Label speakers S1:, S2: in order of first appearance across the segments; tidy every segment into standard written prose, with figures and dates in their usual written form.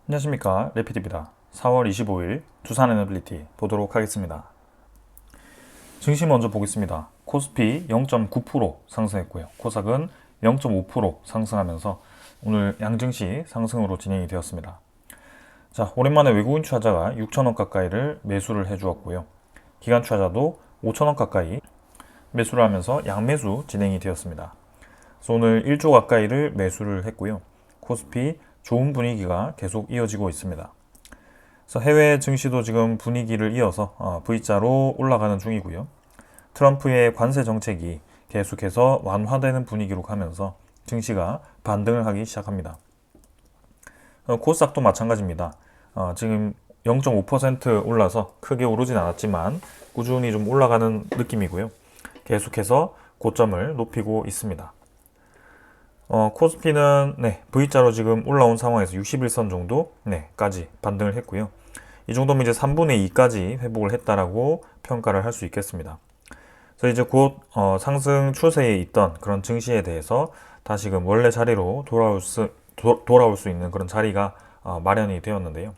S1: 안녕하십니까, 레피드입니다. 4월 25일 두산 에너빌리티 보도록 하겠습니다. 증시 먼저 보겠습니다. 코스피 0.9% 상승했고요. 코삭은 0.5% 상승하면서 오늘 양증시 상승으로 진행이 되었습니다. 자, 오랜만에 외국인 투자자가 6천원 가까이를 매수를 해주었고요. 기관 투자자도 5천원 가까이 매수를 하면서 양매수 진행이 되었습니다. 그래서 오늘 1조 가까이를 매수를 했고요. 코스피 좋은 분위기가 계속 이어지고 있습니다. 그래서 해외 증시도 지금 분위기를 이어서 V자로 올라가는 중이고요. 트럼프의 관세 정책이 계속해서 완화되는 분위기로 가면서 증시가 반등을 하기 시작합니다. 코스닥도 마찬가지입니다. 지금 0.5% 올라서 크게 오르진 않았지만 꾸준히 좀 올라가는 느낌이고요. 계속해서 고점을 높이고 있습니다. 코스피는 V자로 지금 올라온 상황에서 61선 정도 까지 반등을 했고요. 이 정도면 이제 3분의 2까지 회복을 했다라고 평가를 할 수 있겠습니다. 그래서 이제 곧 상승 추세에 있던 그런 증시에 대해서 다시금 원래 자리로 돌아올 수 있는 그런 자리가 마련이 되었는데요.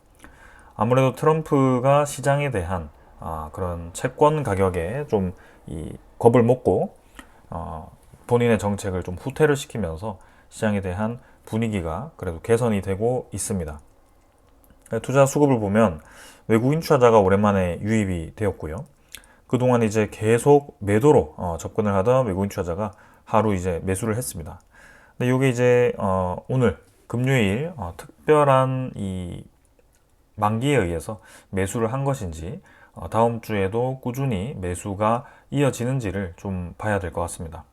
S1: 아무래도 트럼프가 시장에 대한 그런 채권 가격에 좀 이 겁을 먹고 본인의 정책을 좀 후퇴를 시키면서 시장에 대한 분위기가 그래도 개선이 되고 있습니다. 투자 수급을 보면 외국인 투자자가 오랜만에 유입이 되었고요. 그동안 이제 계속 매도로 접근을 하던 외국인 투자자가 하루 이제 매수를 했습니다. 근데 이게 이제 오늘 금요일 특별한 이 만기에 의해서 매수를 한 것인지 다음 주에도 꾸준히 매수가 이어지는지를 좀 봐야 될 것 같습니다.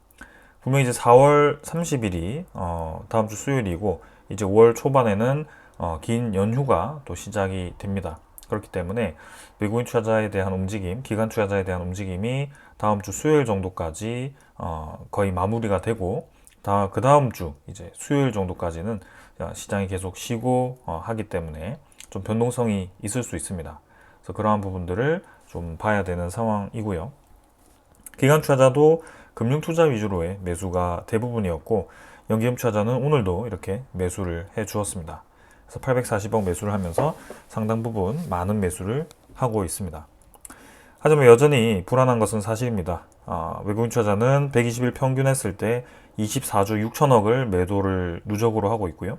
S1: 분명히 이제 4월 30일이 다음 주 수요일이고 이제 5월 초반에는 긴 연휴가 또 시작이 됩니다. 그렇기 때문에 외국인 투자자에 대한 움직임, 기관 투자자에 대한 움직임이 다음 주 수요일 정도까지 거의 마무리가 되고 그 다음 주 이제 수요일 정도까지는 시장이 계속 쉬고 하기 때문에 좀 변동성이 있을 수 있습니다. 그래서 그러한 부분들을 좀 봐야 되는 상황이고요. 기관 투자자도 금융 투자 위주로의 매수가 대부분이었고 연기금 투자자는 오늘도 이렇게 매수를 해 주었습니다. 그래서 840억 매수를 하면서 상당 부분 많은 매수를 하고 있습니다. 하지만 여전히 불안한 것은 사실입니다. 외국인 투자자는 120일 평균 했을 때 24조 6천억을 매도를 누적으로 하고 있고요.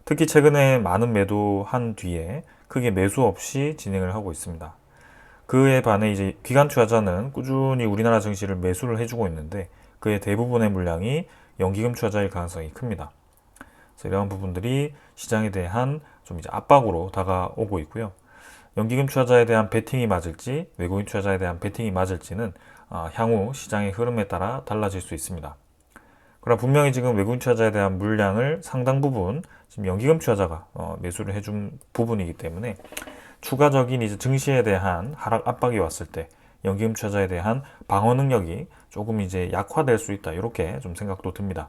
S1: 특히 최근에 많은 매도한 뒤에 크게 매수 없이 진행을 하고 있습니다. 그에 반해 이제 기관 투자자는 꾸준히 우리나라 증시를 매수를 해주고 있는데 그의 대부분의 물량이 연기금 투자자일 가능성이 큽니다. 그래서 이러한 부분들이 시장에 대한 좀 이제 압박으로 다가오고 있고요. 연기금 투자자에 대한 베팅이 맞을지 외국인 투자자에 대한 베팅이 맞을지는 향후 시장의 흐름에 따라 달라질 수 있습니다. 그러나 분명히 지금 외국인 투자자에 대한 물량을 상당 부분 지금 연기금 투자자가 매수를 해준 부분이기 때문에 추가적인 이제 증시에 대한 하락 압박이 왔을 때 연기금 투자자에 대한 방어 능력이 조금 이제 약화될 수 있다 이렇게 좀 생각도 듭니다.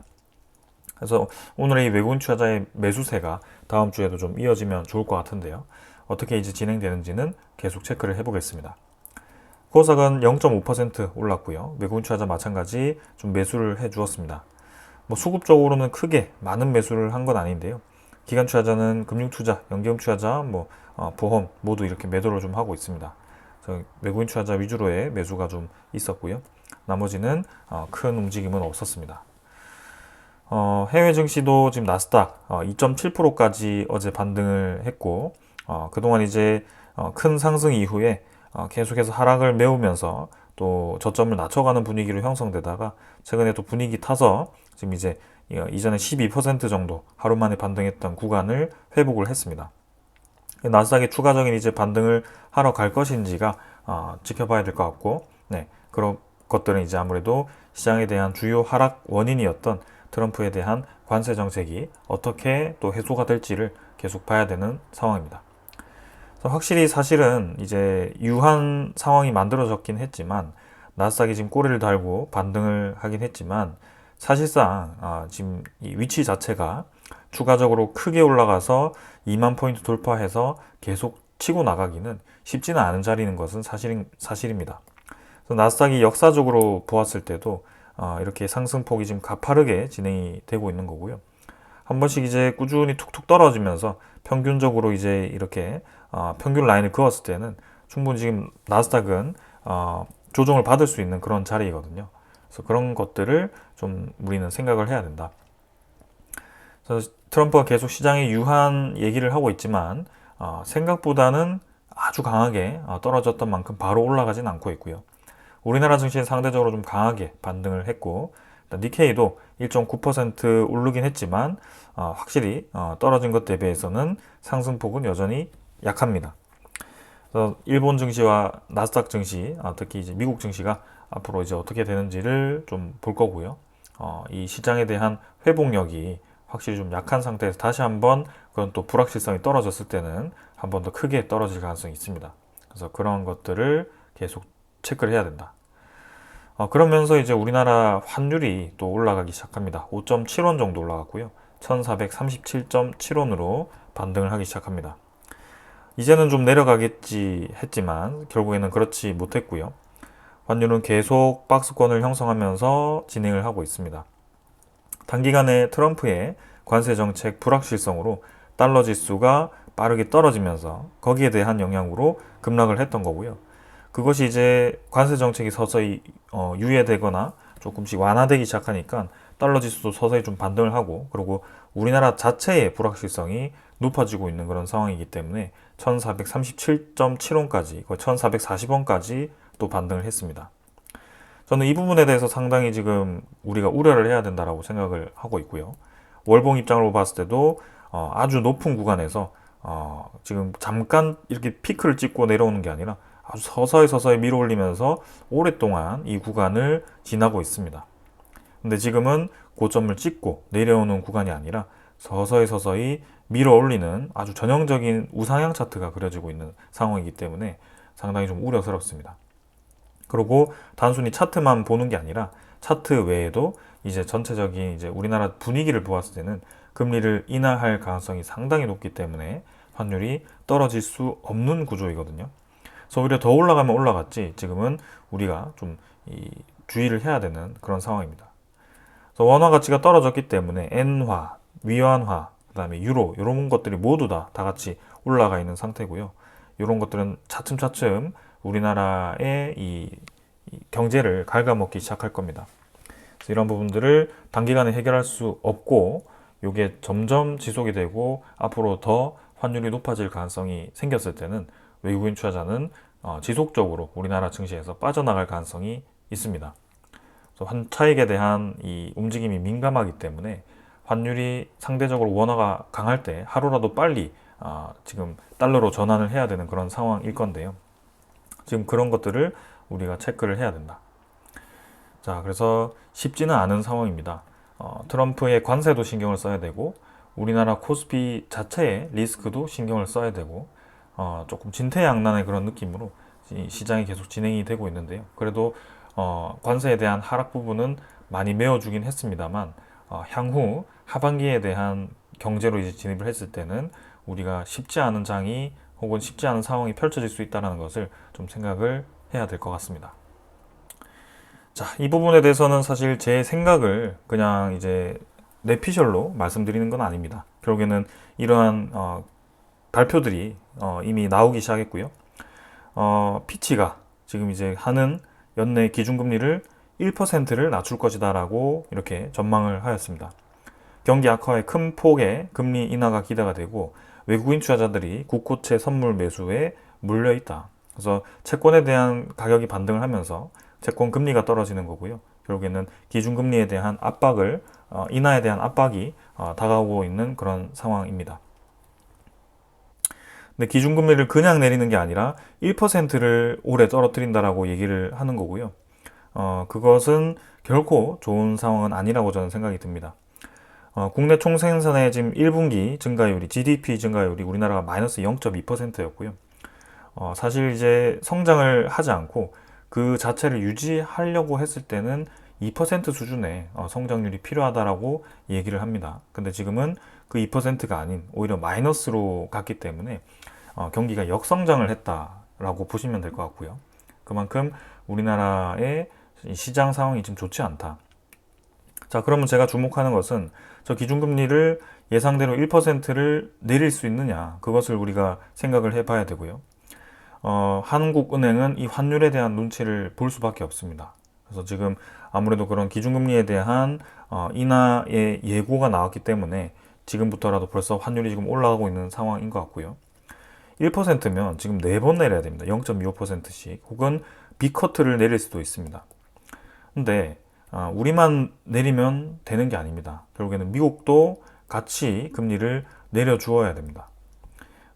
S1: 그래서 오늘의 이 외국인 투자자의 매수세가 다음 주에도 좀 이어지면 좋을 것 같은데요. 어떻게 이제 진행되는지는 계속 체크를 해보겠습니다. 코스닥은 0.5% 올랐고요. 외국인 투자자 마찬가지 좀 매수를 해 주었습니다. 뭐 수급적으로는 크게 많은 매수를 한 건 아닌데요. 기관 투자자는 금융 투자, 연기금 투자자, 보험 모두 이렇게 매도를 좀 하고 있습니다. 그래서 외국인 투자자 위주로의 매수가 좀 있었고요. 나머지는 큰 움직임은 없었습니다. 해외 증시도 지금 나스닥 2.7%까지 어제 반등을 했고 그동안 이제 큰 상승 이후에 계속해서 하락을 메우면서 또 저점을 낮춰가는 분위기로 형성되다가 최근에 또 분위기 타서 지금 이제 이전에 12% 정도 하루 만에 반등했던 구간을 회복을 했습니다. 나스닥이 추가적인 이제 반등을 하러 갈 것인지가 지켜봐야 될 것 같고, 그런 것들은 이제 아무래도 시장에 대한 주요 하락 원인이었던 트럼프에 대한 관세 정책이 어떻게 또 해소가 될지를 계속 봐야 되는 상황입니다. 확실히 사실은 이제 유한 상황이 만들어졌긴 했지만 나스닥이 지금 꼬리를 달고 반등을 하긴 했지만 사실상 지금 이 위치 자체가 추가적으로 크게 올라가서 2만 포인트 돌파해서 계속 치고 나가기는 쉽지는 않은 자리인 것은 사실입니다. 그래서 나스닥이 역사적으로 보았을 때도 이렇게 상승폭이 지금 가파르게 진행이 되고 있는 거고요. 한 번씩 이제 꾸준히 툭툭 떨어지면서 평균적으로 이제 이렇게 평균 라인을 그었을 때는 충분히 지금 나스닥은 조정을 받을 수 있는 그런 자리이거든요. 그래서 그런 것들을 좀 우리는 생각을 해야 된다. 그래서 트럼프가 계속 시장에 유한 얘기를 하고 있지만 생각보다는 아주 강하게 떨어졌던 만큼 바로 올라가진 않고 있고요. 우리나라 증시는 상대적으로 좀 강하게 반등을 했고, 니케이도 1.9% 오르긴 했지만 확실히 떨어진 것 대비해서는 상승폭은 여전히 약합니다. 그래서 일본 증시와 나스닥 증시, 특히 이제 미국 증시가 앞으로 이제 어떻게 되는지를 좀 볼 거고요. 이 시장에 대한 회복력이 확실히 좀 약한 상태에서 다시 한번 그런 또 불확실성이 떨어졌을 때는 한 번 더 크게 떨어질 가능성이 있습니다. 그래서 그런 것들을 계속 체크를 해야 된다. 그러면서 이제 우리나라 환율이 또 올라가기 시작합니다. 5.7원 정도 올라갔고요. 1437.7원으로 반등을 하기 시작합니다. 이제는 좀 내려가겠지 했지만 결국에는 그렇지 못했고요. 환율은 계속 박스권을 형성하면서 진행을 하고 있습니다. 단기간에 트럼프의 관세 정책 불확실성으로 달러 지수가 빠르게 떨어지면서 거기에 대한 영향으로 급락을 했던 거고요. 그것이 이제 관세 정책이 서서히 유예되거나 조금씩 완화되기 시작하니까 달러 지수도 서서히 좀 반등을 하고, 그리고 우리나라 자체의 불확실성이 높아지고 있는 그런 상황이기 때문에 1437.7원까지, 거의 1440원까지 또 반등을 했습니다. 저는 이 부분에 대해서 상당히 지금 우리가 우려를 해야 된다라고 생각을 하고 있고요. 월봉 입장으로 봤을 때도 아주 높은 구간에서 지금 잠깐 이렇게 피크를 찍고 내려오는 게 아니라 아주 서서히 밀어 올리면서 오랫동안 이 구간을 지나고 있습니다. 근데 지금은 고점을 찍고 내려오는 구간이 아니라 서서히 밀어 올리는 아주 전형적인 우상향 차트가 그려지고 있는 상황이기 때문에 상당히 좀 우려스럽습니다. 그리고 단순히 차트만 보는 게 아니라 차트 외에도 이제 전체적인 이제 우리나라 분위기를 보았을 때는 금리를 인하할 가능성이 상당히 높기 때문에 환율이 떨어질 수 없는 구조이거든요. 그래서 오히려 더 올라가면 올라갔지 지금은 우리가 좀 주의를 해야 되는 그런 상황입니다. 그래서 원화 가치가 떨어졌기 때문에 엔화, 위안화, 그다음에 유로 이런 것들이 모두 다 같이 올라가 있는 상태고요. 이런 것들은 차츰 우리나라의 이 경제를 갉아먹기 시작할 겁니다. 그래서 이런 부분들을 단기간에 해결할 수 없고 이게 점점 지속이 되고 앞으로 더 환율이 높아질 가능성이 생겼을 때는 외국인 투자자는 지속적으로 우리나라 증시에서 빠져나갈 가능성이 있습니다. 환 차익에 대한 이 움직임이 민감하기 때문에 환율이 상대적으로 원화가 강할 때 하루라도 빨리 지금 달러로 전환을 해야 되는 그런 상황일 건데요. 지금 그런 것들을 우리가 체크를 해야 된다. 자, 그래서 쉽지는 않은 상황입니다. 트럼프의 관세도 신경을 써야 되고 우리나라 코스피 자체의 리스크도 신경을 써야 되고 조금 진퇴양난의 그런 느낌으로 시장이 계속 진행이 되고 있는데요. 그래도 관세에 대한 하락 부분은 많이 메워주긴 했습니다만 향후 하반기에 대한 경제로 이제 진입을 했을 때는 우리가 쉽지 않은 장이 혹은 쉽지 않은 상황이 펼쳐질 수 있다는 것을 좀 생각을 해야 될 것 같습니다. 자, 이 부분에 대해서는 사실 제 생각을 그냥 이제 내피셜로 말씀드리는 건 아닙니다. 결국에는 이러한 발표들이 이미 나오기 시작했고요. 피치가 지금 이제 하는 연내 기준금리를 1%를 낮출 것이다라고 이렇게 전망을 하였습니다. 경기 악화의 큰 폭의 금리 인하가 기대가 되고 외국인 투자자들이 국고채 선물 매수에 몰려 있다. 그래서 채권에 대한 가격이 반등을 하면서 채권 금리가 떨어지는 거고요. 결국에는 기준금리에 대한 압박을 인하에 대한 압박이 다가오고 있는 그런 상황입니다. 근데 기준금리를 그냥 내리는 게 아니라 1%를 올해 떨어뜨린다라고 얘기를 하는 거고요. 그것은 결코 좋은 상황은 아니라고 저는 생각이 듭니다. 국내 총생산의 지금 1분기 증가율이 GDP 증가율이 우리나라가 마이너스 0.2%였고요. 사실 이제 성장을 하지 않고 그 자체를 유지하려고 했을 때는 2% 수준의 성장률이 필요하다라고 얘기를 합니다. 근데 지금은 그 2%가 아닌 오히려 마이너스로 갔기 때문에 경기가 역성장을 했다라고 보시면 될 것 같고요. 그만큼 우리나라의 시장 상황이 지금 좋지 않다. 자, 그러면 제가 주목하는 것은 저 기준금리를 예상대로 1%를 내릴 수 있느냐, 그것을 우리가 생각을 해봐야 되고요. 한국은행은 이 환율에 대한 눈치를 볼 수밖에 없습니다. 그래서 지금 아무래도 그런 기준금리에 대한 인하의 예고가 나왔기 때문에 지금부터라도 벌써 환율이 지금 올라가고 있는 상황인 것 같고요. 1%면 지금 4번 내려야 됩니다. 0.25%씩 혹은 B커트를 내릴 수도 있습니다. 근데 우리만 내리면 되는 게 아닙니다. 결국에는 미국도 같이 금리를 내려주어야 됩니다.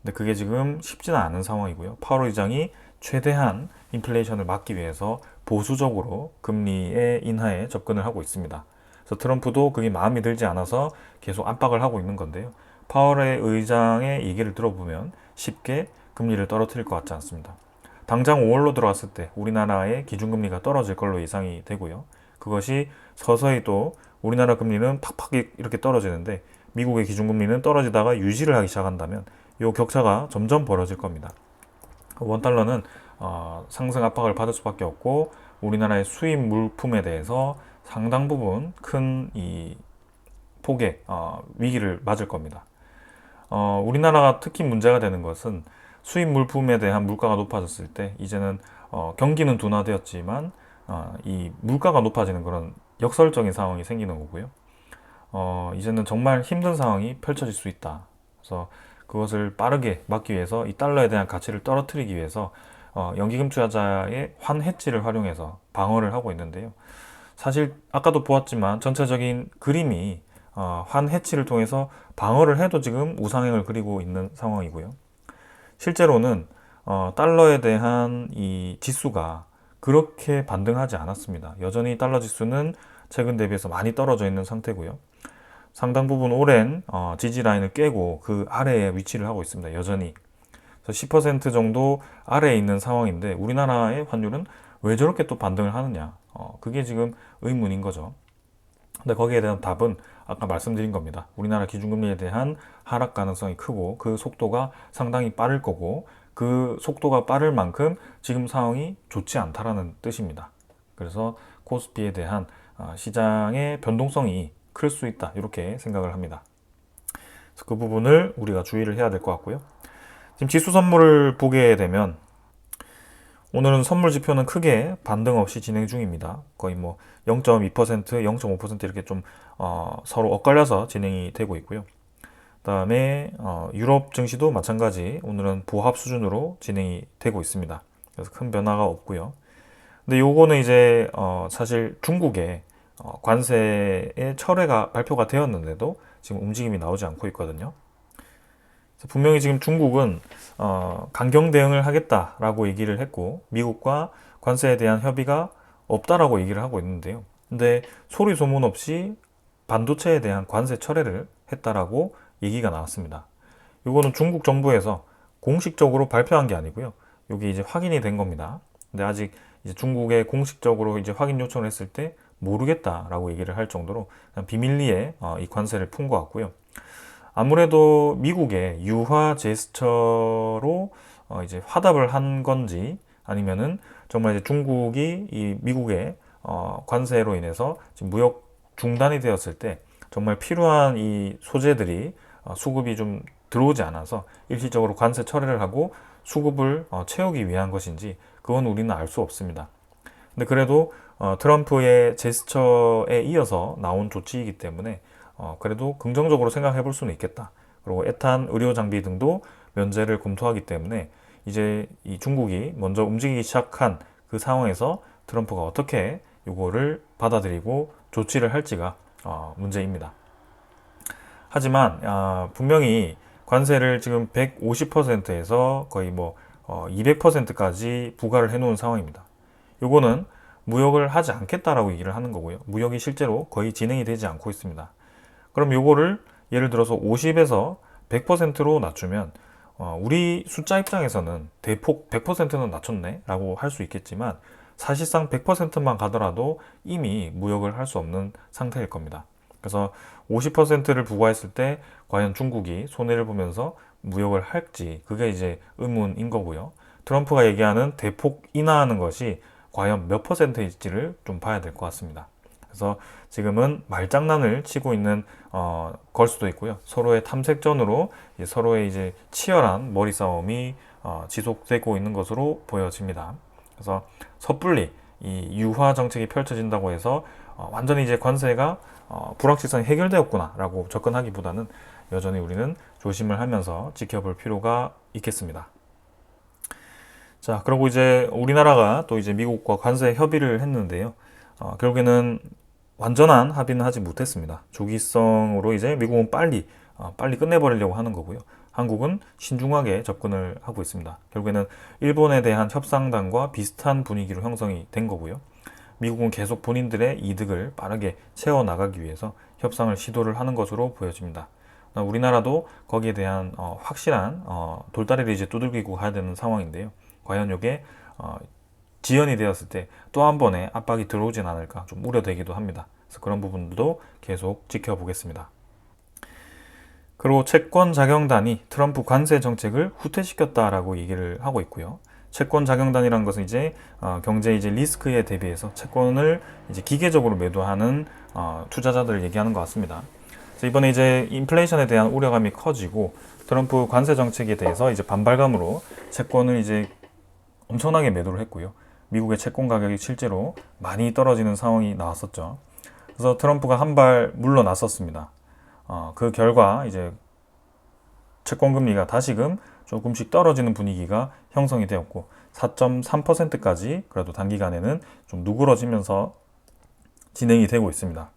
S1: 근데 그게 지금 쉽지는 않은 상황이고요. 파월 의장이 최대한 인플레이션을 막기 위해서 보수적으로 금리의 인하에 접근을 하고 있습니다. 그래서 트럼프도 그게 마음에 들지 않아서 계속 압박을 하고 있는 건데요. 파월의 의장의 얘기를 들어보면 쉽게 금리를 떨어뜨릴 것 같지 않습니다. 당장 5월로 들어왔을 때 우리나라의 기준금리가 떨어질 걸로 예상이 되고요. 그것이 서서히 또 우리나라 금리는 팍팍 이렇게 떨어지는데 미국의 기준금리는 떨어지다가 유지를 하기 시작한다면 이 격차가 점점 벌어질 겁니다. 원달러는 상승 압박을 받을 수밖에 없고 우리나라의 수입 물품에 대해서 상당 부분 큰 이 폭의 위기를 맞을 겁니다. 우리나라가 특히 문제가 되는 것은 수입 물품에 대한 물가가 높아졌을 때 이제는 경기는 둔화되었지만 이 물가가 높아지는 그런 역설적인 상황이 생기는 거고요. 이제는 정말 힘든 상황이 펼쳐질 수 있다. 그래서 그것을 빠르게 막기 위해서 이 달러에 대한 가치를 떨어뜨리기 위해서 연기금 투자자의 환해지를 활용해서 방어를 하고 있는데요. 사실 아까도 보았지만 전체적인 그림이 환해치를 통해서 방어를 해도 지금 우상향을 그리고 있는 상황이고요. 실제로는 달러에 대한 이 지수가 그렇게 반등하지 않았습니다. 여전히 달러 지수는 최근 대비해서 많이 떨어져 있는 상태고요. 상당 부분 오랜 지지 라인을 깨고 그 아래에 위치를 하고 있습니다. 여전히. 그래서 10% 정도 아래에 있는 상황인데 우리나라의 환율은 왜 저렇게 또 반등을 하느냐. 그게 지금 의문인 거죠. 근데 거기에 대한 답은 아까 말씀드린 겁니다. 우리나라 기준금리에 대한 하락 가능성이 크고 그 속도가 상당히 빠를 거고 그 속도가 빠를 만큼 지금 상황이 좋지 않다라는 뜻입니다. 그래서 코스피에 대한 시장의 변동성이 클 수 있다 이렇게 생각을 합니다. 그래서 그 부분을 우리가 주의를 해야 될 것 같고요. 지금 지수 선물을 보게 되면 오늘은 선물 지표는 크게 반등 없이 진행 중입니다. 거의 뭐 0.2%, 0.5% 이렇게 좀 서로 엇갈려서 진행이 되고 있고요. 그다음에 유럽 증시도 마찬가지 오늘은 보합 수준으로 진행이 되고 있습니다. 그래서 큰 변화가 없고요. 근데 요거는 이제 사실 중국의 관세의 철회가 발표가 되었는데도 지금 움직임이 나오지 않고 있거든요. 분명히 지금 중국은 강경 대응을 하겠다라고 얘기를 했고 미국과 관세에 대한 협의가 없다라고 얘기를 하고 있는데요. 근데 소리 소문 없이 반도체에 대한 관세 철회를 했다라고 얘기가 나왔습니다. 이거는 중국 정부에서 공식적으로 발표한 게 아니고요. 이게 이제 확인이 된 겁니다. 근데 아직 이제 중국에 공식적으로 이제 확인 요청을 했을 때 모르겠다라고 얘기를 할 정도로 그냥 비밀리에 이 관세를 푼 것 같고요. 아무래도 미국의 유화 제스처로 이제 화답을 한 건지 아니면은 정말 이제 중국이 이 미국의 관세로 인해서 지금 무역 중단이 되었을 때 정말 필요한 이 소재들이 수급이 좀 들어오지 않아서 일시적으로 관세 철회를 하고 수급을 채우기 위한 것인지 그건 우리는 알 수 없습니다. 근데 그래도 트럼프의 제스처에 이어서 나온 조치이기 때문에 그래도 긍정적으로 생각해 볼 수는 있겠다. 그리고 에탄 의료 장비 등도 면제를 검토하기 때문에 이제 이 중국이 먼저 움직이기 시작한 그 상황에서 트럼프가 어떻게 이거를 받아들이고 조치를 할지가 문제입니다. 하지만 분명히 관세를 지금 150%에서 거의 뭐 200%까지 부과를 해놓은 상황입니다. 요거는 무역을 하지 않겠다라고 얘기를 하는 거고요. 무역이 실제로 거의 진행이 되지 않고 있습니다. 그럼 요거를 예를 들어서 50에서 100%로 낮추면 우리 숫자 입장에서는 대폭 100%는 낮췄네 라고 할 수 있겠지만 사실상 100%만 가더라도 이미 무역을 할 수 없는 상태일 겁니다. 그래서 50%를 부과했을 때 과연 중국이 손해를 보면서 무역을 할지 그게 이제 의문인 거고요. 트럼프가 얘기하는 대폭 인하하는 것이 과연 몇 %일지를 좀 봐야 될 것 같습니다. 그래서 지금은 말장난을 치고 있는 걸 수도 있고요. 서로의 탐색전으로 서로의 이제 치열한 머리 싸움이 지속되고 있는 것으로 보여집니다. 그래서 섣불리 이 유화 정책이 펼쳐진다고 해서 완전히 이제 관세가 불확실성이 해결되었구나라고 접근하기보다는 여전히 우리는 조심을 하면서 지켜볼 필요가 있겠습니다. 자, 그리고 이제 우리나라가 또 이제 미국과 관세 협의를 했는데요. 결국에는 완전한 합의는 하지 못했습니다. 조기성으로 이제 미국은 빨리 끝내버리려고 하는 거고요. 한국은 신중하게 접근을 하고 있습니다. 결국에는 일본에 대한 협상단과 비슷한 분위기로 형성이 된 거고요. 미국은 계속 본인들의 이득을 빠르게 채워나가기 위해서 협상을 시도를 하는 것으로 보여집니다. 우리나라도 거기에 대한 확실한 돌다리를 이제 두들기고 가야 되는 상황인데요. 과연 이게 지연이 되었을 때 또 한 번의 압박이 들어오진 않을까 좀 우려되기도 합니다. 그래서 그런 부분도 계속 지켜보겠습니다. 그리고 채권 자경단이 트럼프 관세 정책을 후퇴시켰다라고 얘기를 하고 있고요. 채권 자경단이라는 것은 이제 경제 이제 리스크에 대비해서 채권을 이제 기계적으로 매도하는 투자자들을 얘기하는 것 같습니다. 그래서 이번에 이제 인플레이션에 대한 우려감이 커지고 트럼프 관세 정책에 대해서 이제 반발감으로 채권을 이제 엄청나게 매도를 했고요. 미국의 채권 가격이 실제로 많이 떨어지는 상황이 나왔었죠. 그래서 트럼프가 한 발 물러났었습니다. 그 결과 이제 채권 금리가 다시금 조금씩 떨어지는 분위기가 형성이 되었고 4.3%까지 그래도 단기간에는 좀 누그러지면서 진행이 되고 있습니다.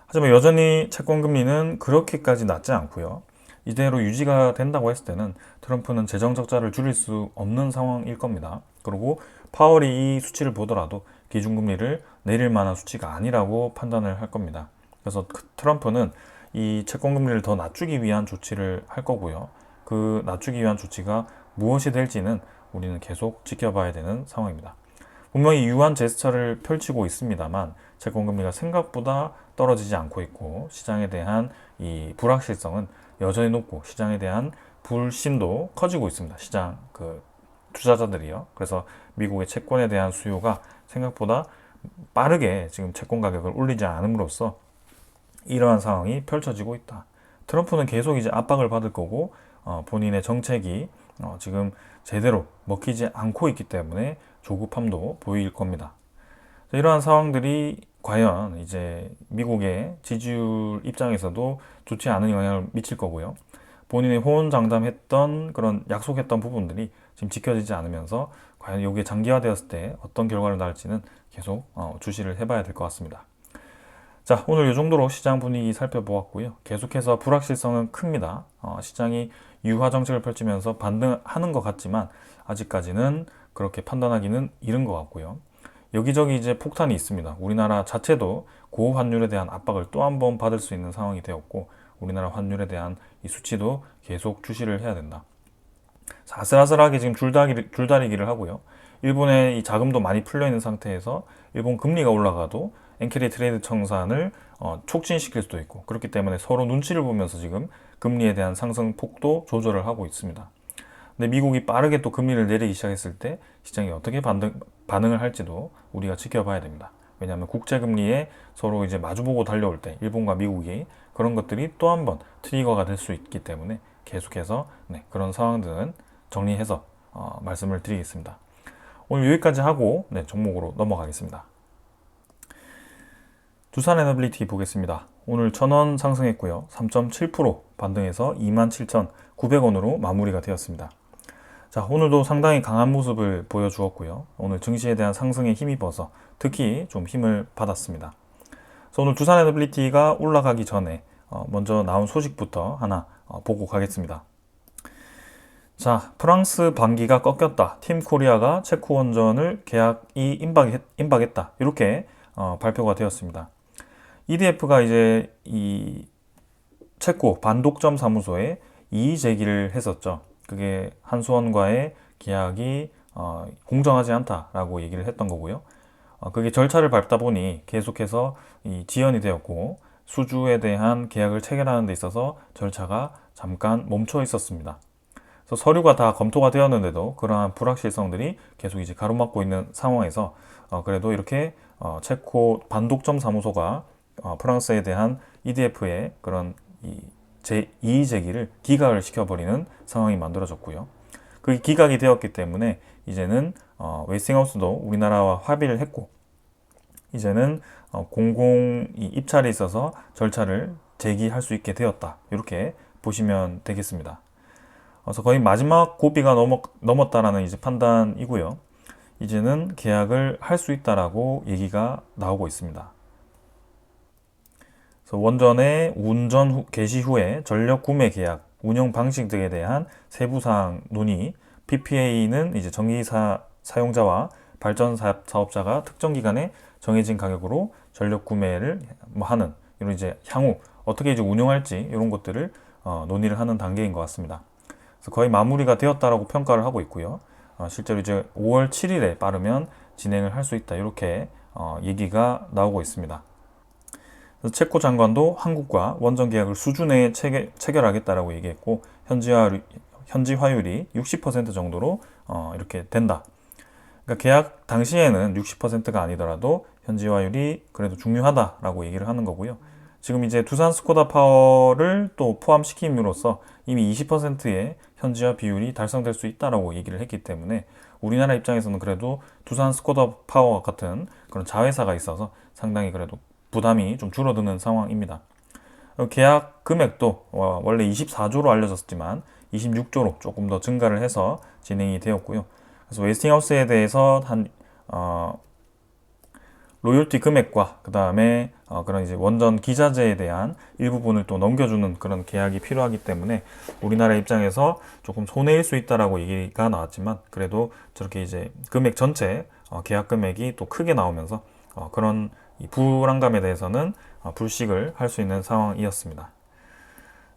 S1: 하지만 여전히 채권 금리는 그렇게까지 낮지 않고요. 이대로 유지가 된다고 했을 때는 트럼프는 재정 적자를 줄일 수 없는 상황일 겁니다. 그리고 파월이 이 수치를 보더라도 기준금리를 내릴 만한 수치가 아니라고 판단을 할 겁니다. 그래서 트럼프는 이 채권금리를 더 낮추기 위한 조치를 할 거고요. 그 낮추기 위한 조치가 무엇이 될지는 우리는 계속 지켜봐야 되는 상황입니다. 분명히 유한 제스처를 펼치고 있습니다만 채권금리가 생각보다 떨어지지 않고 있고 시장에 대한 이 불확실성은 여전히 높고 시장에 대한 불신도 커지고 있습니다. 시장 투자자들이요. 그래서 미국의 채권에 대한 수요가 생각보다 빠르게 지금 채권 가격을 올리지 않음으로써 이러한 상황이 펼쳐지고 있다. 트럼프는 계속 이제 압박을 받을 거고 본인의 정책이 지금 제대로 먹히지 않고 있기 때문에 조급함도 보일 겁니다. 이러한 상황들이 과연 이제 미국의 지지율 입장에서도 좋지 않은 영향을 미칠 거고요. 본인이 호언장담했던 그런 약속했던 부분들이 지금 지켜지지 않으면서 과연 이게 장기화되었을 때 어떤 결과를 낳을지는 계속 주시를 해봐야 될 것 같습니다. 자, 오늘 이 정도로 시장 분위기 살펴보았고요. 계속해서 불확실성은 큽니다. 시장이 유화 정책을 펼치면서 반등하는 것 같지만 아직까지는 그렇게 판단하기는 이른 것 같고요. 여기저기 이제 폭탄이 있습니다. 우리나라 자체도 고환율에 대한 압박을 또 한 번 받을 수 있는 상황이 되었고 우리나라 환율에 대한 이 수치도 계속 주시를 해야 된다. 아슬아슬하게 지금 줄다리기를 하고요. 일본의 이 자금도 많이 풀려 있는 상태에서 일본 금리가 올라가도 엔케리 트레이드 청산을 촉진시킬 수도 있고 그렇기 때문에 서로 눈치를 보면서 지금 금리에 대한 상승 폭도 조절을 하고 있습니다. 근데 미국이 빠르게 또 금리를 내리기 시작했을 때 시장이 어떻게 반응을 할지도 우리가 지켜봐야 됩니다. 왜냐하면 국제금리에 서로 이제 마주보고 달려올 때 일본과 미국이 그런 것들이 또 한 번 트리거가 될 수 있기 때문에 계속해서 그런 상황들은 정리해서 말씀을 드리겠습니다. 오늘 여기까지 하고 종목으로 넘어가겠습니다. 두산에너빌리티 보겠습니다. 오늘 1,000원 상승했고요. 3.7% 반등해서 27,900원으로 마무리가 되었습니다. 자, 오늘도 상당히 강한 모습을 보여주었고요. 오늘 증시에 대한 상승에 힘입어서 특히 좀 힘을 받았습니다. 그래서 오늘 두산에너빌리티가 올라가기 전에 먼저 나온 소식부터 하나 보고 가겠습니다. 자, 프랑스 반기가 꺾였다. 팀 코리아가 체코 원전을 계약이 임박했다. 이렇게 발표가 되었습니다. EDF가 이제 이 체코 반독점 사무소에 이의 제기를 했었죠. 그게 한수원과의 계약이 공정하지 않다라고 얘기를 했던 거고요. 그게 절차를 밟다 보니 계속해서 지연이 되었고 수주에 대한 계약을 체결하는 데 있어서 절차가 잠깐 멈춰 있었습니다. 그래서 서류가 다 검토가 되었는데도 그러한 불확실성들이 계속 이제 가로막고 있는 상황에서 그래도 이렇게 체코 반독점 사무소가 프랑스에 대한 EDF의 그런 이의 제기를 기각을 시켜버리는 상황이 만들어졌고요. 그게 기각이 되었기 때문에 이제는 웨스팅하우스도 우리나라와 합의를 했고 이제는 공공 입찰에 있어서 절차를 제기할 수 있게 되었다. 이렇게 보시면 되겠습니다. 그래서 거의 마지막 고비가 넘었다라는 이제 판단이고요. 이제는 계약을 할 수 있다라고 얘기가 나오고 있습니다. 그래서 원전의 운전 개시 후에 전력 구매 계약, 운영 방식 등에 대한 세부 사항 논의, PPA는 이제 전기사 사용자와 발전 사업자가 특정 기간에 정해진 가격으로 전력 구매를 하는 이런 이제 향후 어떻게 이제 운영할지 이런 것들을 논의를 하는 단계인 것 같습니다. 그래서 거의 마무리가 되었다라고 평가를 하고 있고요. 실제로 이제 5월 7일에 빠르면 진행을 할 수 있다 이렇게 얘기가 나오고 있습니다. 체코 장관도 한국과 원전 계약을 수준에 체결하겠다라고 얘기했고 현지 화율이 60% 정도로 이렇게 된다. 그러니까 계약 당시에는 60%가 아니더라도 현지 화율이 그래도 중요하다라고 얘기를 하는 거고요. 지금 이제 두산 스코다 파워를 또 포함시킴으로써 이미 20%의 현지화 비율이 달성될 수 있다라고 얘기를 했기 때문에 우리나라 입장에서는 그래도 두산 스코다 파워 같은 그런 자회사가 있어서 상당히 그래도 부담이 좀 줄어드는 상황입니다. 계약 금액도 원래 24조로 알려졌지만 26조로 조금 더 증가를 해서 진행이 되었고요. 그래서 웨스팅하우스에 대해서 로열티 금액과 그 다음에 그런 이제 원전 기자재에 대한 일부분을 또 넘겨주는 그런 계약이 필요하기 때문에 우리나라 입장에서 조금 손해일 수 있다라고 얘기가 나왔지만 그래도 저렇게 이제 금액 전체 계약 금액이 또 크게 나오면서 그런 이 불안감에 대해서는 불식을 할 수 있는 상황이었습니다.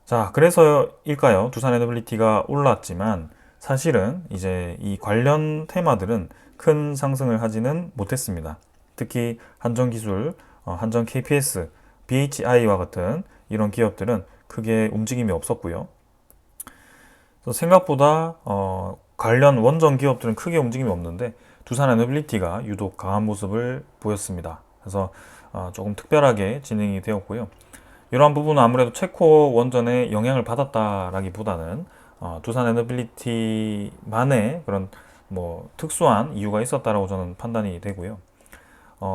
S1: 자, 그래서일까요? 두산 에너빌리티가 올랐지만 사실은 이제 이 관련 테마들은 큰 상승을 하지는 못했습니다. 특히 한전기술, 한전 KPS, BHI와 같은 이런 기업들은 크게 움직임이 없었고요. 생각보다 관련 원전 기업들은 크게 움직임이 없는데 두산 에너빌리티가 유독 강한 모습을 보였습니다. 그래서 조금 특별하게 진행이 되었고요. 이러한 부분은 아무래도 체코 원전에 영향을 받았다라기보다는 두산 에너빌리티만의 그런 뭐 특수한 이유가 있었다라고 저는 판단이 되고요.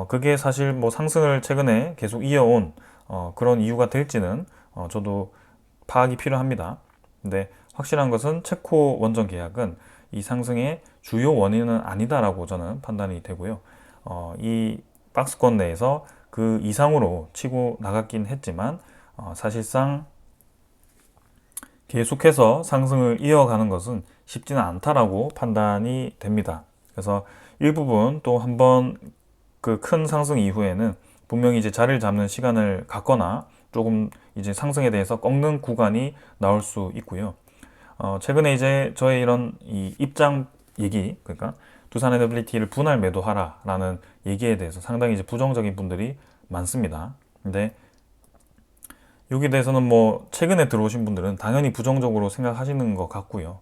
S1: 그게 사실 뭐 상승을 최근에 계속 이어온 그런 이유가 될지는 저도 파악이 필요합니다. 근데 확실한 것은 체코 원전 계약은 이 상승의 주요 원인은 아니다라고 저는 판단이 되고요. 이 박스권 내에서 그 이상으로 치고 나갔긴 했지만 사실상 계속해서 상승을 이어가는 것은 쉽지는 않다라고 판단이 됩니다. 그래서 일부분 또 한번 그 큰 상승 이후에는 분명히 이제 자리를 잡는 시간을 갖거나 조금 이제 상승에 대해서 꺾는 구간이 나올 수 있고요. 최근에 이제 저의 이런 이 입장 얘기, 그러니까 두산 에너빌리티를 분할 매도하라라는 얘기에 대해서 상당히 이제 부정적인 분들이 많습니다. 근데 여기에 대해서는 뭐 최근에 들어오신 분들은 당연히 부정적으로 생각하시는 것 같고요.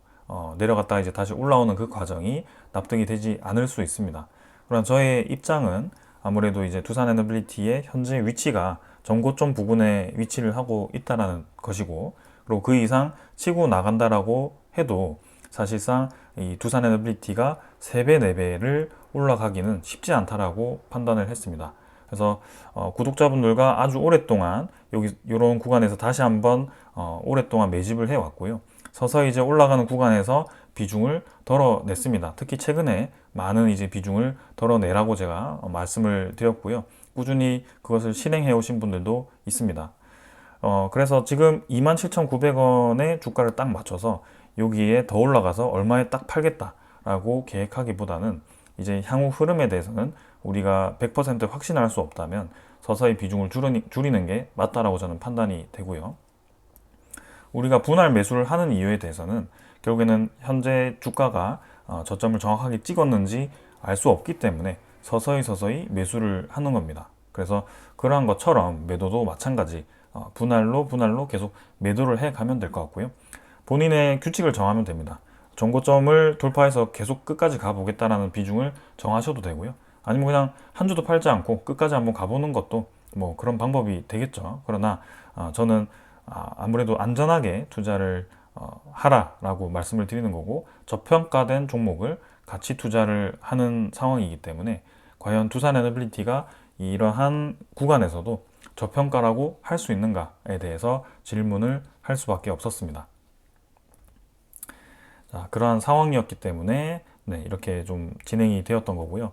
S1: 내려갔다가 이제 다시 올라오는 그 과정이 납득이 되지 않을 수 있습니다. 그러나 저의 입장은 아무래도 이제 두산 에너빌리티의 현재 위치가 전고점 부근에 위치를 하고 있다라는 것이고, 그리고 그 이상 치고 나간다라고 해도 사실상 이 두산 에너빌리티가 3배, 4배를 올라가기는 쉽지 않다라고 판단을 했습니다. 그래서 구독자분들과 아주 오랫동안 이런 구간에서 다시 한번 오랫동안 매집을 해왔고요. 서서히 이제 올라가는 구간에서 비중을 덜어냈습니다. 특히 최근에 많은 이제 비중을 덜어내라고 제가 말씀을 드렸고요. 꾸준히 그것을 실행해 오신 분들도 있습니다. 그래서 지금 27,900원의 주가를 딱 맞춰서 여기에 더 올라가서 얼마에 딱 팔겠다라고 계획하기보다는 이제 향후 흐름에 대해서는 우리가 100% 확신할 수 없다면 서서히 비중을 줄이는 게 맞다라고 저는 판단이 되고요. 우리가 분할 매수를 하는 이유에 대해서는 결국에는 현재 주가가 저점을 정확하게 찍었는지 알 수 없기 때문에 서서히 매수를 하는 겁니다. 그래서 그러한 것처럼 매도도 마찬가지 분할로 계속 매도를 해 가면 될 것 같고요. 본인의 규칙을 정하면 됩니다. 정고점을 돌파해서 계속 끝까지 가보겠다라는 비중을 정하셔도 되고요. 아니면 그냥 한 주도 팔지 않고 끝까지 한번 가보는 것도 뭐 그런 방법이 되겠죠. 그러나 저는 아무래도 안전하게 투자를 하라라고 말씀을 드리는 거고, 저평가된 종목을 같이 투자를 하는 상황이기 때문에 과연 두산에너빌리티가 이러한 구간에서도 저평가라고 할 수 있는가에 대해서 질문을 할 수밖에 없었습니다. 자, 그러한 상황이었기 때문에 이렇게 좀 진행이 되었던 거고요.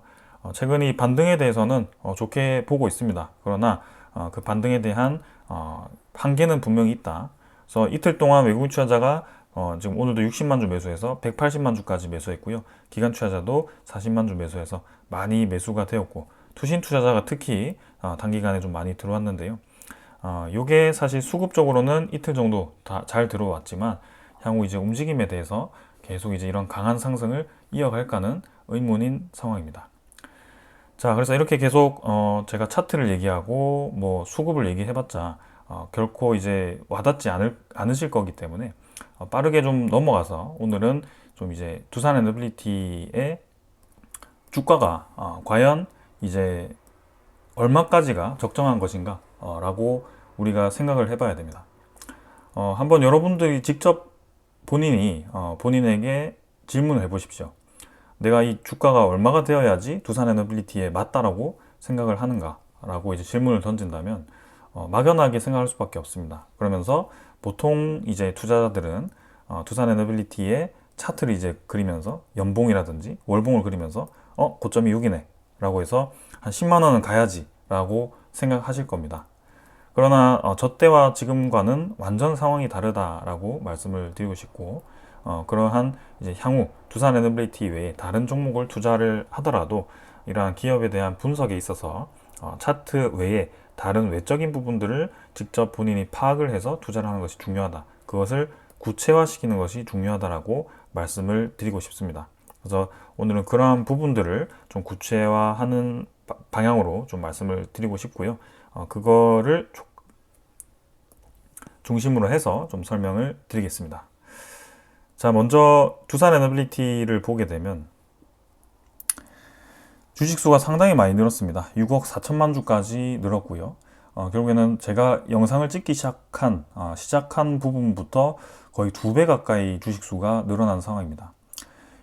S1: 최근 이 반등에 대해서는 좋게 보고 있습니다. 그러나 그 반등에 대한 한계는 분명히 있다. 그래서 이틀 동안 외국인 투자자가 지금 오늘도 60만 주 매수해서 180만 주까지 매수했고요. 기관 투자자도 40만 주 매수해서 많이 매수가 되었고, 투신 투자자가 특히 단기간에 좀 많이 들어왔는데요. 요게 사실 수급적으로는 이틀 정도 다 잘 들어왔지만 향후 이제 움직임에 대해서 계속 이제 이런 강한 상승을 이어갈까는 의문인 상황입니다. 자, 그래서 이렇게 계속 제가 차트를 얘기하고 뭐 수급을 얘기해봤자 결코 이제 와닿지 않으실 거기 때문에 빠르게 좀 넘어가서 오늘은 좀 이제 두산에너빌리티의 주가가 과연 이제 얼마까지가 적정한 것인가 라고 우리가 생각을 해봐야 됩니다. 한번 여러분들이 직접 본인이 본인에게 질문을 해보십시오. 내가 이 주가가 얼마가 되어야지 두산에너빌리티에 맞다라고 생각을 하는가 라고 이제 질문을 던진다면 막연하게 생각할 수밖에 없습니다. 그러면서 보통 이제 투자자들은 두산에너빌리티의 차트를 이제 그리면서 연봉이라든지 월봉을 그리면서 고점이 6이네 라고 해서 한 10만 원은 가야지 라고 생각하실 겁니다. 그러나 저 때와 지금과는 완전 상황이 다르다라고 말씀을 드리고 싶고, 그러한 이제 향후 두산에너빌리티 외에 다른 종목을 투자를 하더라도 이러한 기업에 대한 분석에 있어서 차트 외에 다른 외적인 부분들을 직접 본인이 파악을 해서 투자를 하는 것이 중요하다. 그것을 구체화시키는 것이 중요하다라고 말씀을 드리고 싶습니다. 그래서 오늘은 그러한 부분들을 좀 구체화하는 방향으로 좀 말씀을 드리고 싶고요. 그거를 중심으로 해서 좀 설명을 드리겠습니다. 자, 먼저 두산에너빌리티를 보게 되면 주식수가 상당히 많이 늘었습니다. 6억 4천만 주까지 늘었고요. 결국에는 제가 영상을 찍기 시작한 부분부터 거의 2배 가까이 주식수가 늘어난 상황입니다.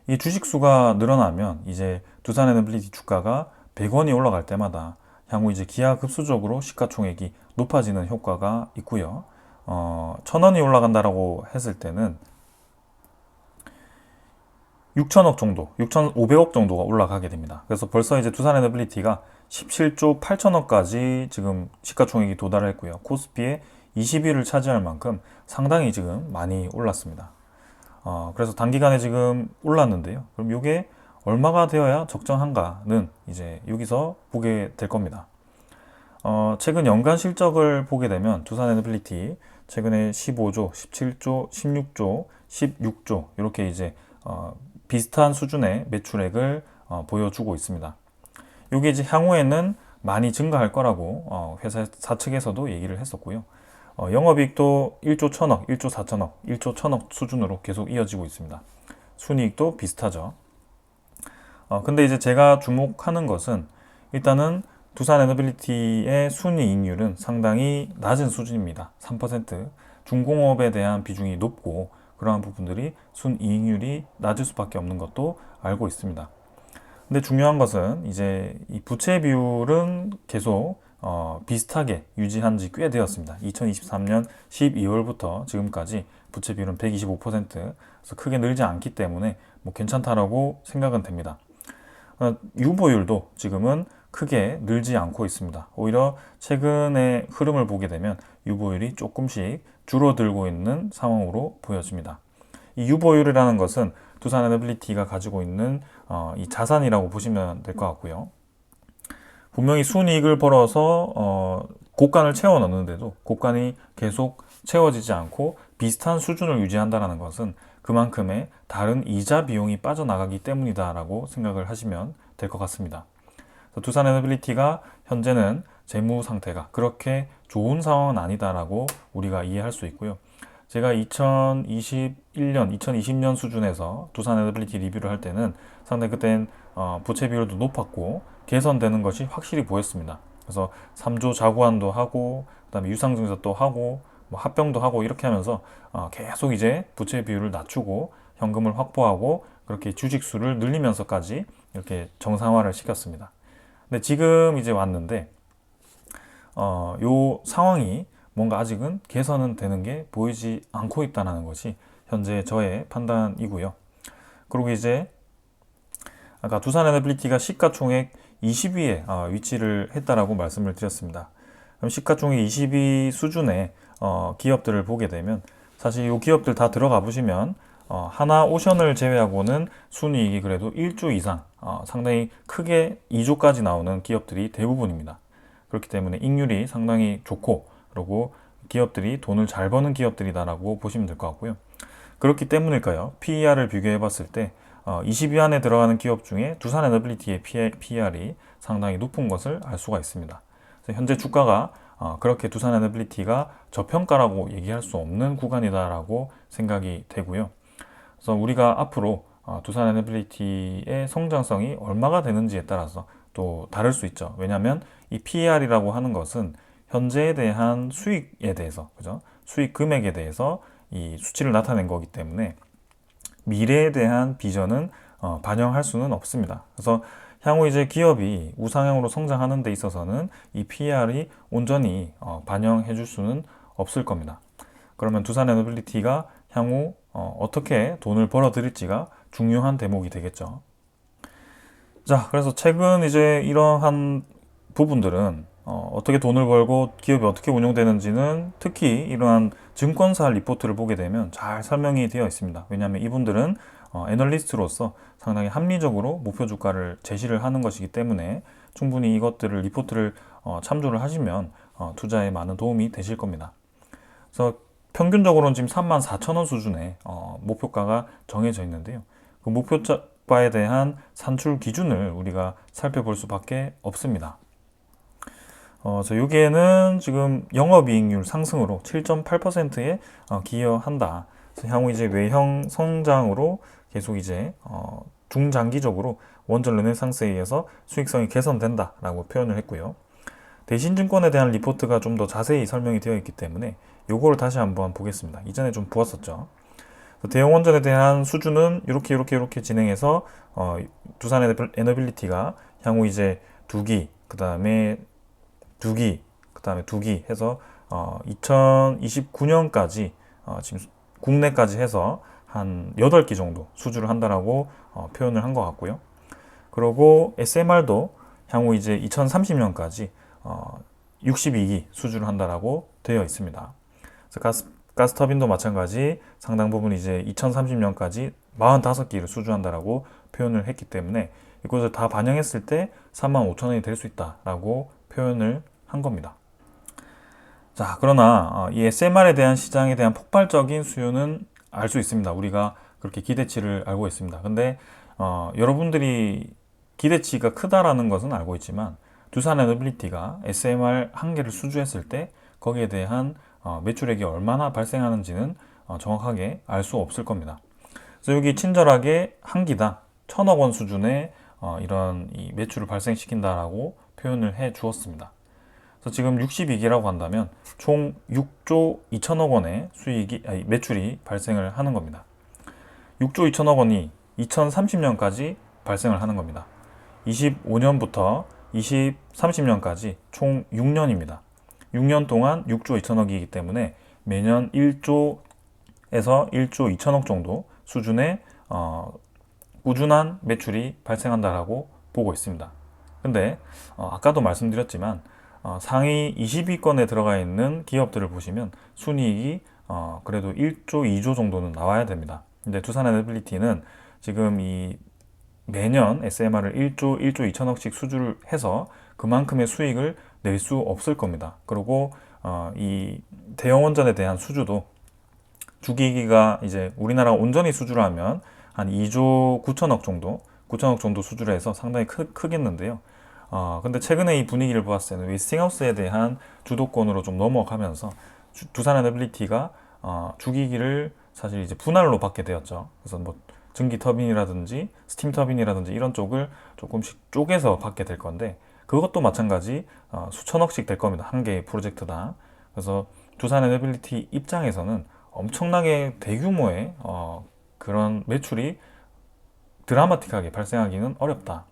S1: 이 주식수가 늘어나면 이제 두산에너빌리티 주가가 100원이 올라갈 때마다 향후 이제 기하급수적으로 시가총액이 높아지는 효과가 있고요. 1,000원이 올라간다라고 했을 때는 6천억 정도, 6,500억 정도가 올라가게 됩니다. 그래서 벌써 이제 두산에너빌리티가 17조 8천억까지 지금 시가총액이 도달을 했고요. 코스피의 20위를 차지할 만큼 상당히 지금 많이 올랐습니다. 그래서 단기간에 지금 올랐는데요. 그럼 이게 얼마가 되어야 적정한가는 이제 여기서 보게 될 겁니다. 최근 연간 실적을 보게 되면 두산에너빌리티 최근에 15조, 17조, 16조, 16조 이렇게 이제 비슷한 수준의 매출액을 보여주고 있습니다. 이게 이제 향후에는 많이 증가할 거라고 회사 사측에서도 얘기를 했었고요. 영업이익도 1조 1천억, 1조 4천억, 1조 1천억 수준으로 계속 이어지고 있습니다. 순이익도 비슷하죠. 근데 이제 제가 주목하는 것은 일단은 두산에너빌리티의 순이익률은 상당히 낮은 수준입니다. 3%. 중공업에 대한 비중이 높고 그러한 부분들이 순이익률이 낮을 수밖에 없는 것도 알고 있습니다. 근데 중요한 것은 이제 이 부채 비율은 계속 비슷하게 유지한 지 꽤 되었습니다. 2023년 12월부터 지금까지 부채 비율은 125%, 그래서 크게 늘지 않기 때문에 뭐 괜찮다라고 생각은 됩니다. 유보율도 지금은 크게 늘지 않고 있습니다. 오히려 최근의 흐름을 보게 되면 유보율이 조금씩 줄어들고 있는 상황으로 보여집니다. 이 유보율이라는 것은 두산에너빌리티가 가지고 있는 이 자산이라고 보시면 될 것 같고요. 분명히 순이익을 벌어서 고간을 채워 넣는데도 고간이 계속 채워지지 않고 비슷한 수준을 유지한다는 것은 그만큼의 다른 이자 비용이 빠져나가기 때문이다라고 생각을 하시면 될 것 같습니다. 두산에너빌리티가 현재는 재무 상태가 그렇게 좋은 상황은 아니다라고 우리가 이해할 수 있고요. 제가 2021년, 2020년 수준에서 두산 에너빌리티 리뷰를 할 때는 상당히 그땐 부채 비율도 높았고 개선되는 것이 확실히 보였습니다. 그래서 3조 자구안도 하고 그다음에 유상증자도 하고 뭐 합병도 하고 이렇게 하면서 계속 이제 부채 비율을 낮추고 현금을 확보하고 그렇게 주식수를 늘리면서까지 이렇게 정상화를 시켰습니다. 근데 지금 이제 왔는데 요 상황이 뭔가 아직은 개선은 되는 게 보이지 않고 있다는 것이 현재 저의 판단이고요. 그리고 이제 아까 두산 에너빌리티가 시가총액 20위에 위치를 했다라고 말씀을 드렸습니다. 그럼 시가총액 20위 수준의 기업들을 보게 되면 사실 이 기업들 다 들어가 보시면 하나오션을 제외하고는 순이익이 그래도 1조 이상 상당히 크게 2조까지 나오는 기업들이 대부분입니다. 그렇기 때문에 익률이 상당히 좋고 그리고 기업들이 돈을 잘 버는 기업들이다라고 보시면 될 것 같고요. 그렇기 때문일까요? PER을 비교해 봤을 때 20위 안에 들어가는 기업 중에 두산 에너빌리티의 PER이 상당히 높은 것을 알 수가 있습니다. 그래서 현재 주가가 그렇게 두산 에너빌리티가 저평가라고 얘기할 수 없는 구간이다라고 생각이 되고요. 그래서 우리가 앞으로 두산 에너빌리티의 성장성이 얼마가 되는지에 따라서 또 다를 수 있죠. 왜냐하면 이 PER이라고 하는 것은 현재에 대한 수익에 대해서, 그죠? 수익 금액에 대해서 이 수치를 나타낸 거기 때문에 미래에 대한 비전은 반영할 수는 없습니다. 그래서 향후 이제 기업이 우상향으로 성장하는 데 있어서는 이 PER이 온전히 반영해 줄 수는 없을 겁니다. 그러면 두산 에너빌리티가 향후 어떻게 돈을 벌어 들일지가 중요한 대목이 되겠죠. 자, 그래서 최근 이제 이러한 부분들은 어떻게 돈을 벌고 기업이 어떻게 운영되는지는 특히 이러한 증권사 리포트를 보게 되면 잘 설명이 되어 있습니다. 왜냐하면 이분들은 애널리스트로서 상당히 합리적으로 목표 주가를 제시를 하는 것이기 때문에 충분히 이것들을 리포트를 참조를 하시면 투자에 많은 도움이 되실 겁니다. 그래서 평균적으로는 지금 34,000원 수준의 목표가가 정해져 있는데요. 그 목표가에 대한 산출 기준을 우리가 살펴볼 수밖에 없습니다. 여기에는 지금 영업이익률 상승으로 7.8%에 기여한다. 그래서 향후 이제 외형 성장으로 계속 이제 중장기적으로 원전 르네상스에 의해서 수익성이 개선된다라고 표현을 했고요. 대신증권에 대한 리포트가 좀 더 자세히 설명이 되어 있기 때문에 요거를 다시 한번 보겠습니다. 이전에 좀 보았었죠. 대형원전에 대한 수주는 이렇게 진행해서 두산 에너빌리티가 향후 이제 2기, 그 다음에 2기 해서 2029년까지 지금 국내까지 해서 한 8기 정도 수주를 한다라고 표현을 한 것 같고요. 그리고 SMR도 향후 이제 2030년까지 62기 수주를 한다라고 되어 있습니다. 그래서 가스터빈도 마찬가지 상당 부분 이제 2030년까지 45기를 수주한다라고 표현을 했기 때문에 이것을 다 반영했을 때 35,000원이 될 수 있다라고 표현을 한 겁니다. 자, 그러나 이 SMR에 대한 시장에 대한 폭발적인 수요는 알 수 있습니다. 우리가 그렇게 기대치를 알고 있습니다. 근데 여러분들이 기대치가 크다라는 것은 알고 있지만 두산 에너빌리티가 SMR 한 개를 수주했을 때 거기에 대한 매출액이 얼마나 발생하는지는 정확하게 알 수 없을 겁니다. 그래서 여기 친절하게 한 기당 1,000억 원 수준의 이런 이 매출을 발생시킨다라고 표현을 해 주었습니다. 그래서 지금 62기라고 한다면 총 6조 2천억 원의 매출이 발생을 하는 겁니다. 6조 2천억 원이 2030년까지 발생을 하는 겁니다. 25년부터 30년까지 총 6년입니다. 6년 동안 6조 2천억이기 때문에 매년 1조에서 1조 2천억 정도 수준의 꾸준한 매출이 발생한다라고 보고 있습니다. 근데 아까도 말씀드렸지만 상위 20위권에 들어가 있는 기업들을 보시면 순이익이 그래도 1조, 2조 정도는 나와야 됩니다. 근데 두산 에너빌리티는 지금 이 매년 SMR을 1조 2천억씩 수주를 해서 그만큼의 수익을 낼 수 없을 겁니다. 그리고 이 대형 원전에 대한 수주도 주기기가 이제 우리나라가 온전히 수주를 하면 한 2조 9천억 정도 수주를 해서 상당히 크겠는데요. 근데 최근에 이 분위기를 보았을 때는 웨스팅하우스에 대한 주도권으로 좀 넘어가면서 두산 에너빌리티가 주기기를 사실 이제 분할로 받게 되었죠. 그래서 뭐 전기 터빈이라든지 스팀 터빈이라든지 이런 쪽을 조금씩 쪼개서 받게 될 건데, 그것도 마찬가지 수천억씩 될 겁니다. 한 개의 프로젝트당. 그래서 두산 에너빌리티 입장에서는 엄청나게 대규모의 그런 매출이 드라마틱하게 발생하기는 어렵다.